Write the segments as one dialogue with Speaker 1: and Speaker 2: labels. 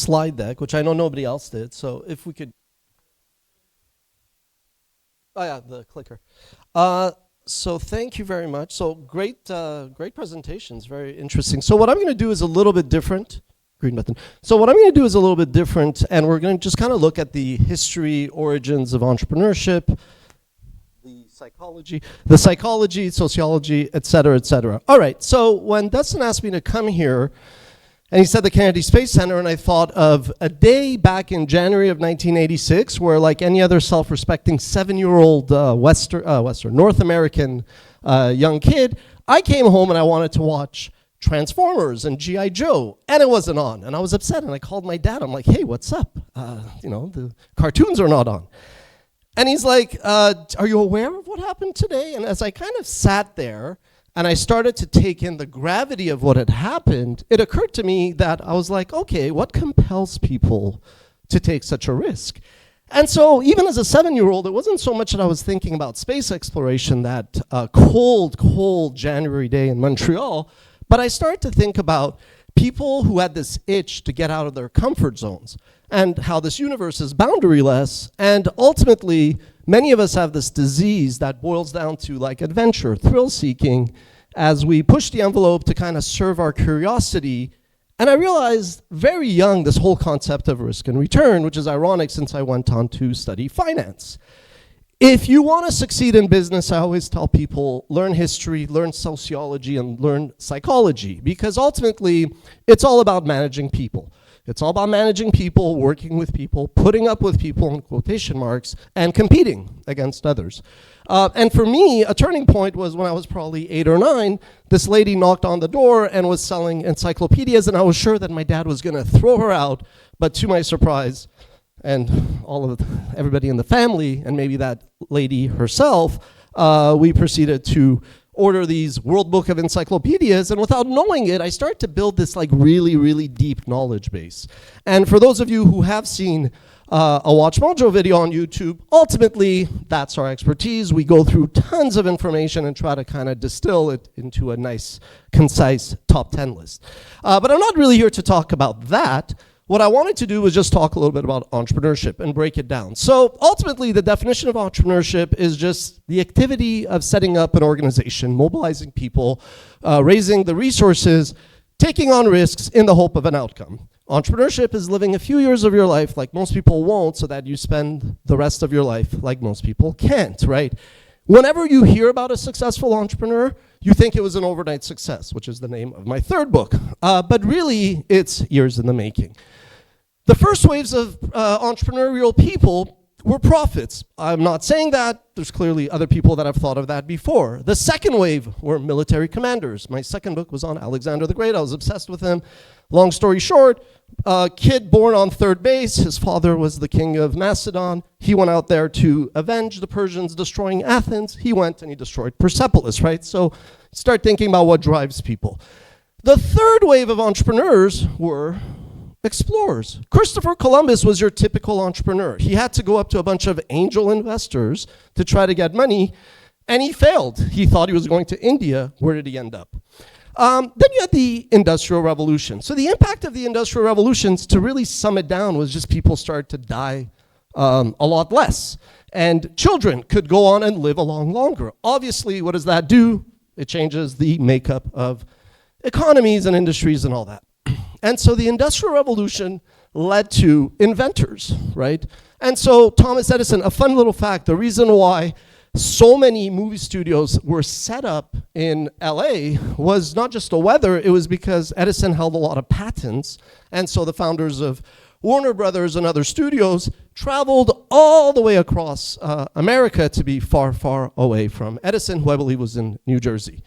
Speaker 1: slide deck, which I know nobody else did. So if we could, oh yeah, the clicker. So thank you very much. So great, great presentations, very interesting. So what I'm going to do is a little bit different. Green button. So what I'm going to do is a little bit different, and we're going to just kind of look at the history, origins of entrepreneurship, the psychology, sociology, et cetera, et cetera. All right, so when Dustin asked me to come here, and he said the Kennedy Space Center, and I thought of a day back in January of 1986 where, like any other self-respecting 7-year-old North American young kid, I came home and I wanted to watch Transformers and G.I. Joe, and it wasn't on. And I was upset, and I called my dad. I'm like, hey, what's up? The cartoons are not on. And he's like, are you aware of what happened today? And as I kind of sat there and I started to take in the gravity of what had happened, it occurred to me that I was like, okay, what compels people to take such a risk? And so even as a 7-year-old, it wasn't so much that I was thinking about space exploration that cold January day in Montreal, but I started to think about people who had this itch to get out of their comfort zones and how this universe is boundaryless. And ultimately, many of us have this disease that boils down to like adventure, thrill seeking, as we push the envelope to kind of serve our curiosity. And I realized very young this whole concept of risk and return, which is ironic since I went on to study finance. If you want to succeed in business, I always tell people, learn history, learn sociology, and learn psychology, because ultimately, it's all about managing people. It's all about managing people, working with people, putting up with people in quotation marks, and competing against others. And for me, a turning point was when I was probably 8 or 9, this lady knocked on the door and was selling encyclopedias, and I was sure that my dad was going to throw her out, but to my surprise, and everybody in the family, and maybe that lady herself, we proceeded to order these World Book of Encyclopedias, and without knowing it, I started to build this like really, really deep knowledge base. And for those of you who have seen a WatchMojo video on YouTube, ultimately, that's our expertise. We go through tons of information and try to kind of distill it into a nice, concise top 10 list. But I'm not really here to talk about that. What I wanted to do was just talk a little bit about entrepreneurship and break it down. So ultimately, the definition of entrepreneurship is just the activity of setting up an organization, mobilizing people, raising the resources, taking on risks in the hope of an outcome. Entrepreneurship is living a few years of your life like most people won't, so that you spend the rest of your life like most people can't, right? Whenever you hear about a successful entrepreneur, you think it was an overnight success, which is the name of my third book. But really, it's years in the making. The first waves of entrepreneurial people were prophets. I'm not saying that. There's clearly other people that have thought of that before. The second wave were military commanders. My second book was on Alexander the Great. I was obsessed with him. Long story short, a kid born on third base. His father was the king of Macedon. He went out there to avenge the Persians destroying Athens. He went and he destroyed Persepolis, right? So start thinking about what drives people. The third wave of entrepreneurs were explorers. Christopher Columbus was your typical entrepreneur. He had to go up to a bunch of angel investors to try to get money, and he failed. He thought he was going to India. Where did he end up? Then you had the Industrial Revolution. So the impact of the Industrial Revolutions, to really sum it down, was just people started to die a lot less. And children could go on and live a lot longer. Obviously, what does that do? It changes the makeup of economies and industries and all that. And so the Industrial Revolution led to inventors, right? And so Thomas Edison, a fun little fact, the reason why so many movie studios were set up in LA was not just the weather, it was because Edison held a lot of patents. And so the founders of Warner Brothers and other studios traveled all the way across America to be far, far away from Edison, who I believe was in New Jersey.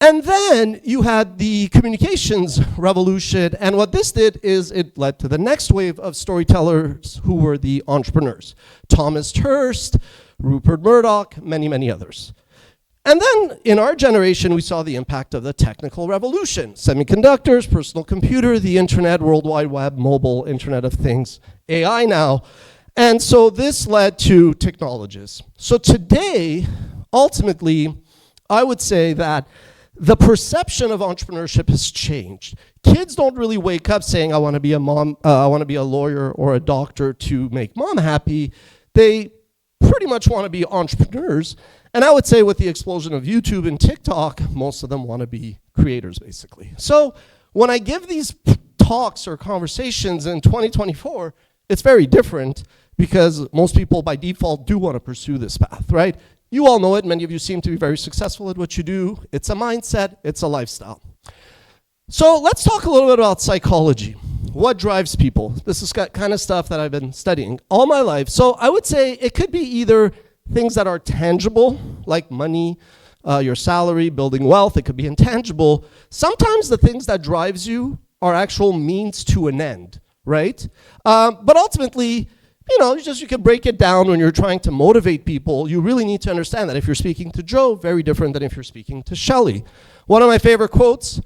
Speaker 1: And then you had the communications revolution, and what this did is it led to the next wave of storytellers who were the entrepreneurs. Thomas Hearst, Rupert Murdoch, many, many others. And then in our generation, we saw the impact of the technical revolution. Semiconductors, personal computer, the internet, World Wide Web, mobile, Internet of Things, AI now. And so this led to technologists. So today, ultimately, I would say that the perception of entrepreneurship has changed. Kids don't really wake up saying, I want to be a mom, I want to be a lawyer or a doctor to make mom happy. They pretty much want to be entrepreneurs. And I would say with the explosion of YouTube and TikTok, most of them want to be creators, basically. So when I give these talks or conversations in 2024, it's very different because most people by default do want to pursue this path, right? You all know it. Many of you seem to be very successful at what you do. It's a mindset. It's a lifestyle. So let's talk a little bit about psychology. What drives people? This is kind of stuff that I've been studying all my life. So I would say it could be either things that are tangible, like money, your salary, building wealth. It could be intangible. Sometimes the things that drives you are actual means to an end, right? But ultimately, you can break it down when you're trying to motivate people. You really need to understand that if you're speaking to Joe, very different than if you're speaking to Shelley. One of my favorite quotes,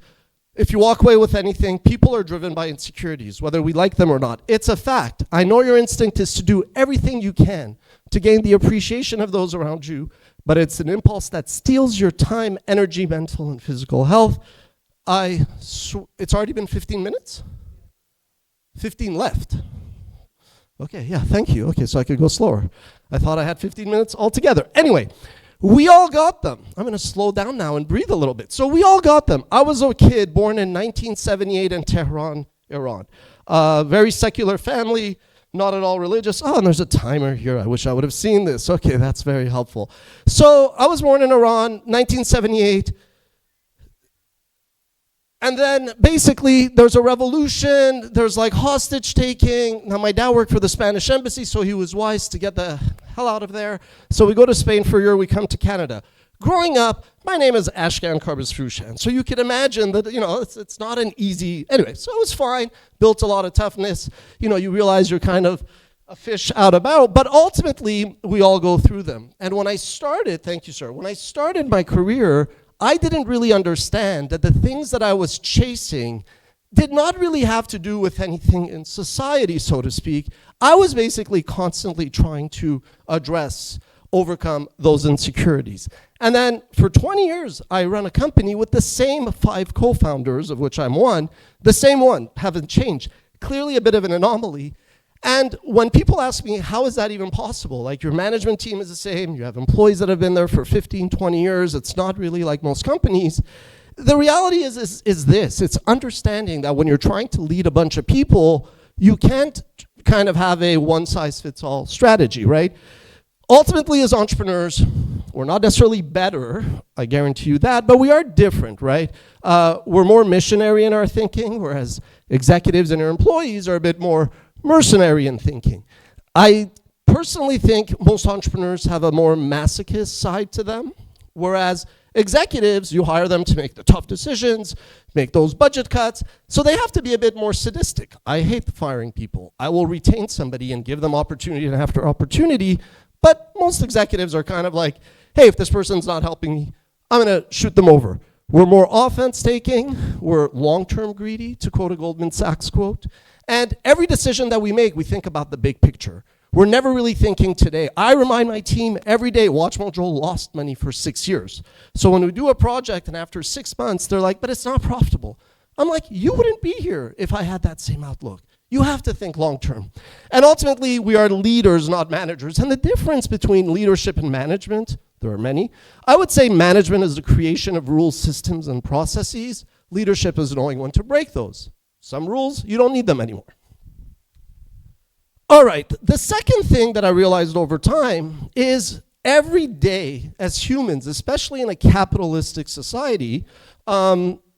Speaker 1: if you walk away with anything, people are driven by insecurities, whether we like them or not. It's a fact. I know your instinct is to do everything you can to gain the appreciation of those around you, but it's an impulse that steals your time, energy, mental, and physical health. It's already been 15 minutes? 15 left. Okay, yeah, thank you. Okay, so I could go slower. I thought I had 15 minutes altogether. Anyway, we all got them. I'm going to slow down now and breathe a little bit. So we all got them. I was a kid born in 1978 in Tehran, Iran. Very secular family, not at all religious. Oh, and there's a timer here. I wish I would have seen this. Okay, that's very helpful. So I was born in Iran, 1978. And then basically there's a revolution, there's like hostage taking. Now my dad worked for the Spanish embassy, so he was wise to get the hell out of there. So we go to Spain for a year, we come to Canada. Growing up, my name is Ashkan Karbasfrooshan. So you can imagine that, it's not an easy, anyway, so it was fine, built a lot of toughness. You realize you're kind of a fish out of barrel, but ultimately we all go through them. And when I started, thank you, sir, when I started my career, I didn't really understand that the things that I was chasing did not really have to do with anything in society, so to speak. I was basically constantly trying to overcome those insecurities. And then for 20 years, I run a company with the same 5 co-founders, of which I'm one, the same one, haven't changed. Clearly a bit of an anomaly. And when people ask me, how is that even possible? Like your management team is the same, you have employees that have been there for 15, 20 years, it's not really like most companies. The reality is this, it's understanding that when you're trying to lead a bunch of people, you can't kind of have a one-size-fits-all strategy, right? Ultimately, as entrepreneurs, we're not necessarily better, I guarantee you that, but we are different, right? We're more missionary in our thinking, whereas executives and their employees are a bit more mercenary in thinking. I personally think most entrepreneurs have a more masochist side to them, whereas executives, you hire them to make the tough decisions, make those budget cuts, so they have to be a bit more sadistic. I hate firing people. I will retain somebody and give them opportunity after opportunity, but most executives are kind of like, hey, if this person's not helping me, I'm gonna shoot them over. We're more offense-taking, we're long-term greedy, to quote a Goldman Sachs quote, and every decision that we make, we think about the big picture. We're never really thinking today. I remind my team every day, WatchMojo lost money for 6 years. So when we do a project and after 6 months, they're like, but it's not profitable. I'm like, you wouldn't be here if I had that same outlook. You have to think long-term. And ultimately, we are leaders, not managers. And the difference between leadership and management, there are many. I would say management is the creation of rules, systems, and processes. Leadership is knowing when to break those. Some rules, you don't need them anymore. All right, the second thing that I realized over time is every day as humans, especially in a capitalistic society,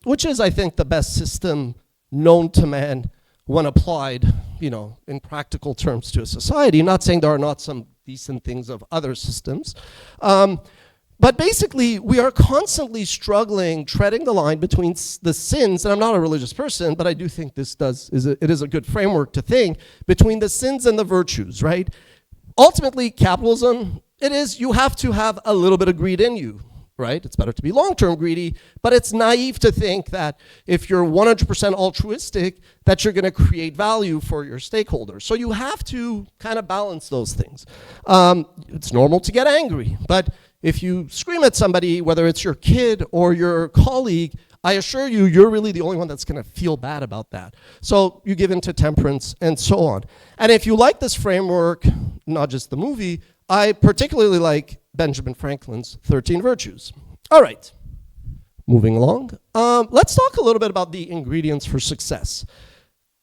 Speaker 1: which is, I think, the best system known to man when applied, in practical terms to a society. Not saying there are not some decent things of other systems. But basically, we are constantly struggling, treading the line between the sins, and I'm not a religious person, but I do think it is a good framework to think, between the sins and the virtues, right? Ultimately, capitalism, you have to have a little bit of greed in you, right? It's better to be long-term greedy, but it's naive to think that if you're 100% altruistic, that you're gonna create value for your stakeholders. So you have to kind of balance those things. It's normal to get angry, but if you scream at somebody, whether it's your kid or your colleague, I assure you, you're really the only one that's going to feel bad about that. So you give in to temperance and so on. And if you like this framework, not just the movie, I particularly like Benjamin Franklin's 13 Virtues. All right, moving along. Let's talk a little bit about the ingredients for success.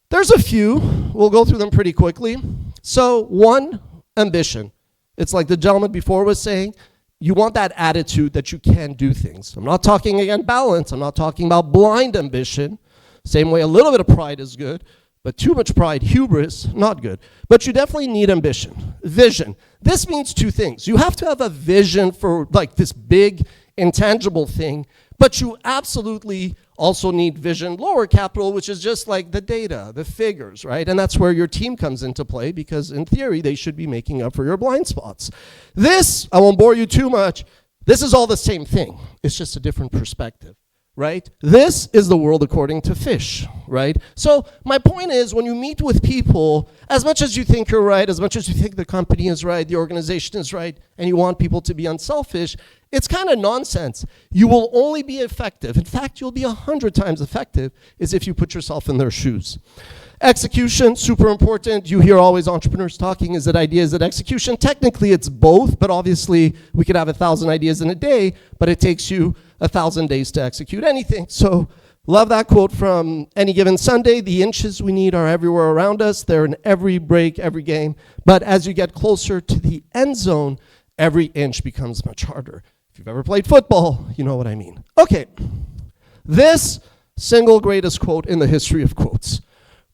Speaker 1: There's a few. We'll go through them pretty quickly. So one, ambition. It's like the gentleman before was saying, you want that attitude that you can do things. I'm not talking again balance. I'm not talking about blind ambition. Same way a little bit of pride is good, but too much pride, hubris, not good. But you definitely need ambition. Vision. This means two things. You have to have a vision for like this big, intangible thing, but you absolutely also need vision, lower capital, which is just like the data, the figures, right? And that's where your team comes into play, because in theory, they should be making up for your blind spots. This, I won't bore you too much, this is all the same thing. It's just a different perspective, right? This is the world according to Fish, right? So my point is, when you meet with people, as much as you think you're right, as much as you think the company is right, the organization is right, and you want people to be unselfish, it's kind of nonsense. You will only be effective. In fact, you'll be 100 times effective is if you put yourself in their shoes. Execution, super important. You hear always entrepreneurs talking, is it idea, is it execution? Technically, it's both, but obviously, we could have 1,000 ideas in a day, but it takes you 1,000 days to execute anything. So, love that quote from Any Given Sunday. The inches we need are everywhere around us. They're in every break, every game. But as you get closer to the end zone, every inch becomes much harder. If you've ever played football, you know what I mean. Okay, this single greatest quote in the history of quotes.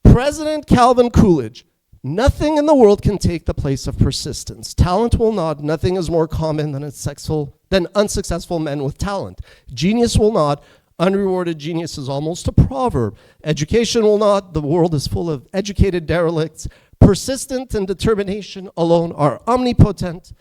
Speaker 1: President Calvin Coolidge, nothing in the world can take the place of persistence. Talent will not. Nothing is more common than unsuccessful men with talent. Genius will not. Unrewarded genius is almost a proverb. Education will not. The world is full of educated derelicts. Persistence and determination alone are omnipotent.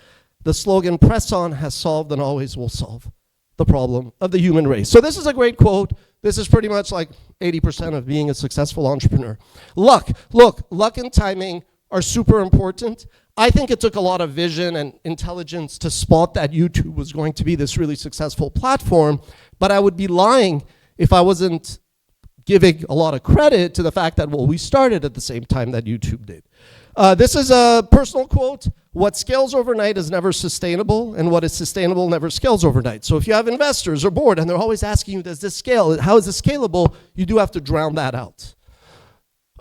Speaker 1: The slogan, press on, has solved and always will solve the problem of the human race. So this is a great quote. This is pretty much like 80% of being a successful entrepreneur. Luck. Look, luck and timing are super important. I think it took a lot of vision and intelligence to spot that YouTube was going to be this really successful platform, but I would be lying if I wasn't giving a lot of credit to the fact that, well, we started at the same time that YouTube did. This is a personal quote. What scales overnight is never sustainable, and what is sustainable never scales overnight. So if you have investors or board and they're always asking you, does this scale? How is this scalable? You do have to drown that out.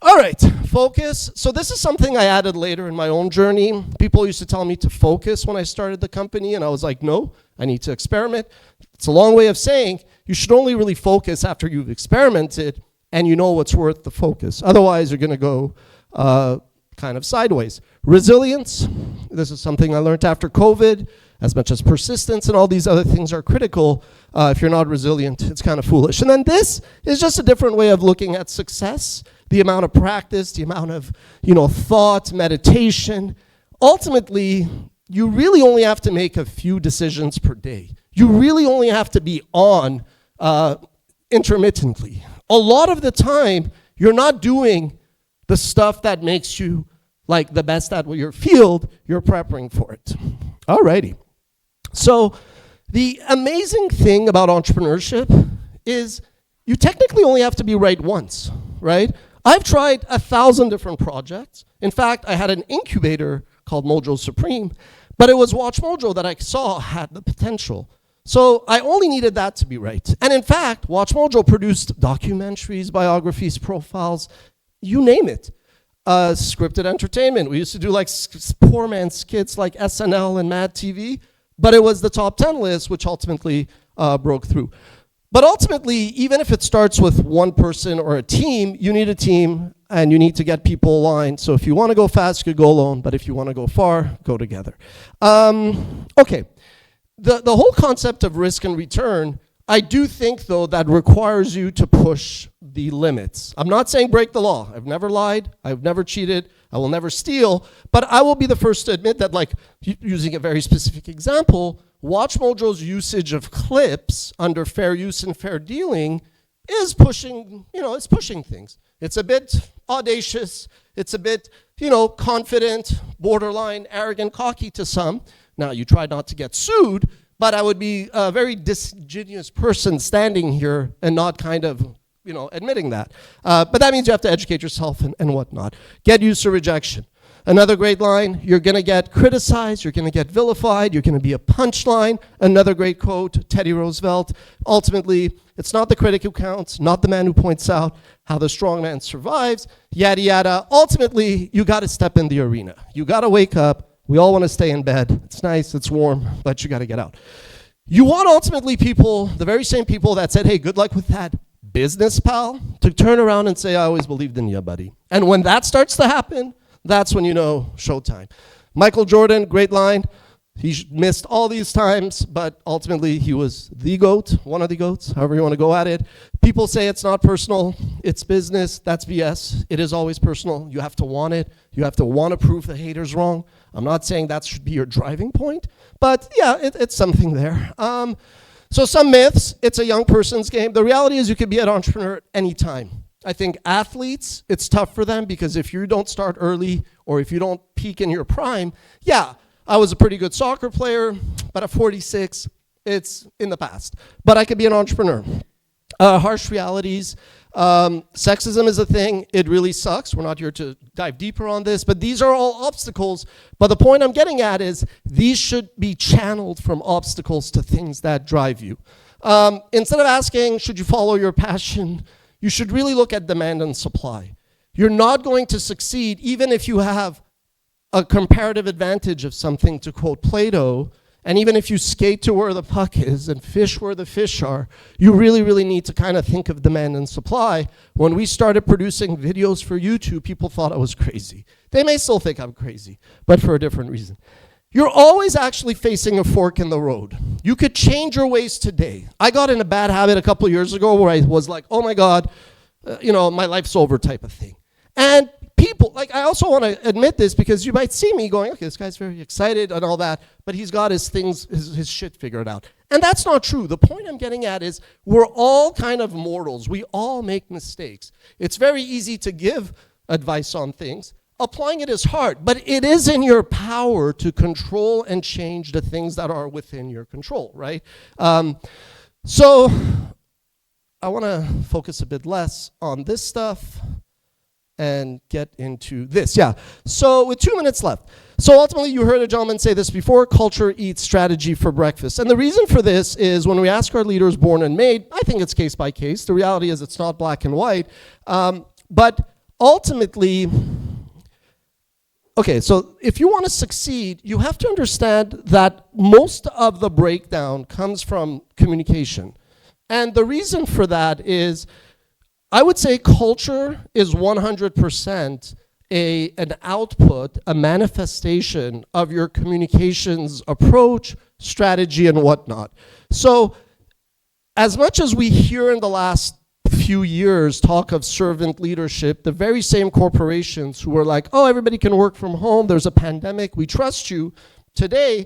Speaker 1: All right, focus. So this is something I added later in my own journey. People used to tell me to focus when I started the company, and I was like, no, I need to experiment. It's a long way of saying you should only really focus after you've experimented and you know what's worth the focus. Otherwise, you're going to go kind of sideways. Resilience, this is something I learned after COVID. As much as persistence and all these other things are critical, if you're not resilient, it's kind of foolish. And then this is just a different way of looking at success. The amount of practice, the amount of thought, meditation. Ultimately, you really only have to make a few decisions per day. You really only have to be on intermittently. A lot of the time, you're not doing the stuff that makes you like the best at your field, you're preparing for it. Alrighty. So the amazing thing about entrepreneurship is you technically only have to be right once, right? I've tried 1,000 different projects. In fact, I had an incubator called Mojo Supreme, but it was WatchMojo that I saw had the potential. So I only needed that to be right. And in fact, WatchMojo produced documentaries, biographies, profiles, you name it. Scripted entertainment. We used to do like poor man skits like SNL and Mad TV, but it was the top 10 list, which ultimately broke through. But ultimately, even if it starts with one person or a team, you need a team and you need to get people aligned. So if you want to go fast, you go alone, but if you want to go far, go together. Okay, the whole concept of risk and return, I do think, though, that requires you to push the limits. I'm not saying break the law. I've never lied. I've never cheated. I will never steal. But I will be the first to admit that, like, using a very specific example, WatchMojo's usage of clips under fair use and fair dealing is pushing, it's pushing things. It's a bit audacious. It's a bit, confident, borderline, arrogant, cocky to some. Now, you try not to get sued, but I would be a very disingenuous person standing here and not kind of, admitting that. But that means you have to educate yourself and whatnot. Get used to rejection. Another great line, you're going to get criticized, you're going to get vilified, you're going to be a punchline. Another great quote, Teddy Roosevelt. Ultimately, it's not the critic who counts, not the man who points out how the strong man survives, yada, yada. Ultimately, you got to step in the arena. You got to wake up. We all want to stay in bed. It's nice, it's warm, but you got to get out. You want ultimately people, the very same people that said, hey, good luck with that business, pal, to turn around and say, I always believed in you, buddy. And when that starts to happen, that's when you know showtime. Michael Jordan, great line. He missed all these times, but ultimately he was the GOAT, one of the GOATs, however you want to go at it. People say it's not personal, it's business. That's BS. It is always personal. You have to want it. You have to want to prove the haters wrong. I'm not saying that should be your driving point, but yeah, it's something there. So some myths, it's a young person's game. The reality is you could be an entrepreneur at any time. I think athletes, it's tough for them because if you don't start early or if you don't peak in your prime, yeah, I was a pretty good soccer player, but at 46, it's in the past. But I could be an entrepreneur. Harsh realities. Sexism is a thing. It really sucks. We're not here to dive deeper on this, but these are all obstacles. But the point I'm getting at is these should be channeled from obstacles to things that drive you. Instead of asking, should you follow your passion, you should really look at demand and supply. You're not going to succeed even if you have a comparative advantage of something, to quote Plato, and even if you skate to where the puck is and fish where the fish are, you really, really need to kind of think of demand and supply. When we started producing videos for YouTube, people thought I was crazy. They may still think I'm crazy, but for a different reason. You're always actually facing a fork in the road. You could change your ways today. I got in a bad habit a couple of years ago where I was like, oh my God, my life's over type of thing. And people, I also want to admit this because you might see me going, okay, this guy's very excited and all that, but he's got his things, his shit figured out. And that's not true. The point I'm getting at is we're all kind of mortals. We all make mistakes. It's very easy to give advice on things. Applying it is hard, but it is in your power to control and change the things that are within your control, right? So I want to focus a bit less on this stuff and get into this. Yeah, so with 2 minutes left. So ultimately, you heard a gentleman say this before, culture eats strategy for breakfast. And the reason for this is when we ask our leaders born and made, I think it's case by case. The reality is it's not black and white. But ultimately, okay, so if you want to succeed, you have to understand that most of the breakdown comes from communication. And the reason for that is, I would say culture is 100% an output, a manifestation of your communications approach, strategy, and whatnot. So as much as we hear in the last few years talk of servant leadership, the very same corporations who were like, oh, everybody can work from home, there's a pandemic, we trust you, today,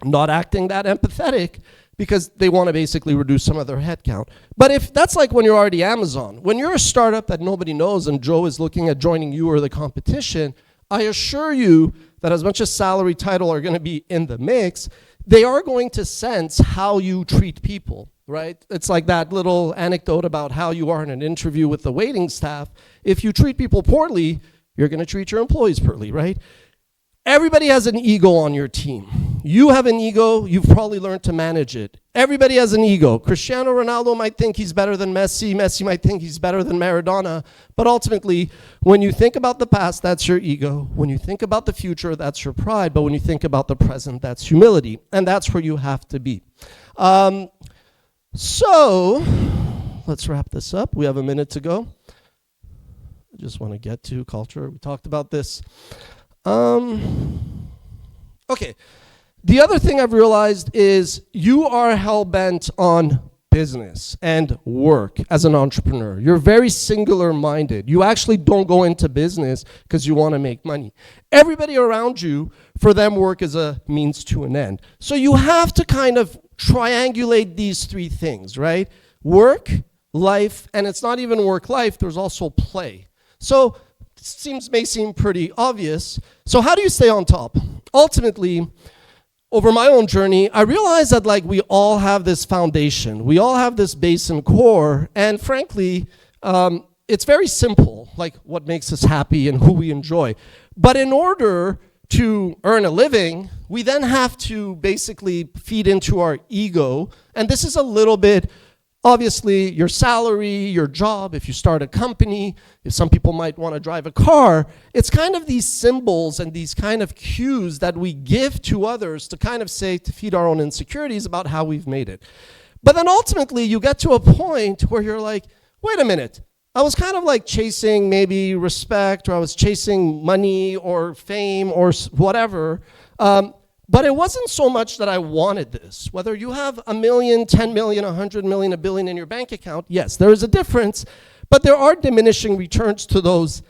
Speaker 1: not acting that empathetic because they want to basically reduce some of their headcount. But if that's like when you're already Amazon, when you're a startup that nobody knows and Joe is looking at joining you or the competition, I assure you that as much as salary, title are going to be in the mix, they are going to sense how you treat people, right? It's like that little anecdote about how you are in an interview with the waiting staff. If you treat people poorly, you're going to treat your employees poorly, right? Everybody has an ego on your team. You have an ego, you've probably learned to manage it. Everybody has an ego. Cristiano Ronaldo might think he's better than Messi. Messi might think he's better than Maradona. But ultimately, when you think about the past, that's your ego. When you think about the future, that's your pride. But when you think about the present, that's humility. And that's where you have to be. So, let's wrap this up. We have a minute to go. I just want to get to culture. We talked about this. Okay. The other thing I've realized is you are hell-bent on business and work as an entrepreneur. You're very singular-minded. You actually don't go into business because you want to make money. Everybody around you, for them, work is a means to an end. So you have to kind of triangulate these three things, right? Work, life, and it's not even work-life, there's also play. So may seem pretty obvious. So how do you stay on top? Ultimately, over my own journey, I realized that like we all have this foundation. We all have this base and core. And frankly, it's very simple, like what makes us happy and who we enjoy. But in order to earn a living, we then have to basically feed into our ego. And this is a little bit, obviously, your salary, your job, if you start a company, if some people might want to drive a car, it's kind of these symbols and these kind of cues that we give to others to kind of say, to feed our own insecurities about how we've made it. But then ultimately, you get to a point where you're like, wait a minute, I was kind of like chasing maybe respect, or I was chasing money or fame or whatever, but it wasn't so much that I wanted this. Whether you have 1 million, 10 million, 100 million, 1 billion in your bank account, yes, there is a difference, but there are diminishing returns to those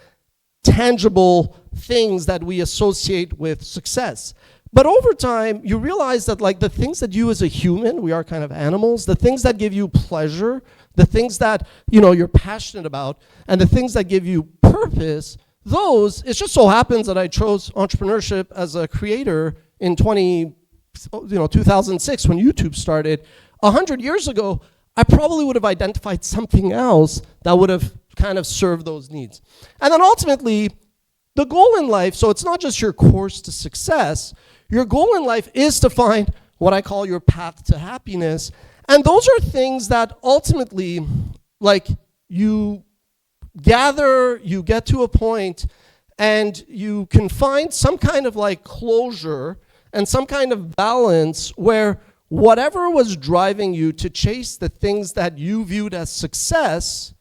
Speaker 1: tangible things that we associate with success. But over time, you realize that like the things that you as a human, we are kind of animals, the things that give you pleasure, the things that you're passionate about, and the things that give you purpose, those, it just so happens that I chose entrepreneurship as a creator in 2006 when YouTube started. 100 years ago, I probably would have identified something else that would have kind of served those needs. And then ultimately, the goal in life, so it's not just your course to success, your goal in life is to find what I call your path to happiness. And those are things that ultimately, like, you gather, you get to a point, and you can find some kind of like closure and some kind of balance where whatever was driving you to chase the things that you viewed as success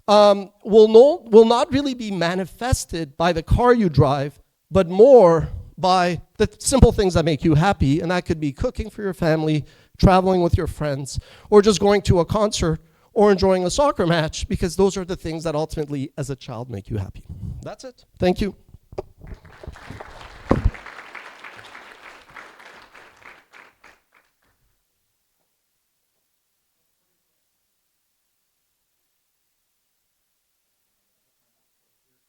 Speaker 1: will not really be manifested by the car you drive, but more by the simple things that make you happy. And that could be cooking for your family, traveling with your friends, or just going to a concert or enjoying a soccer match, because those are the things that ultimately, as a child, make you happy. That's it. Thank you.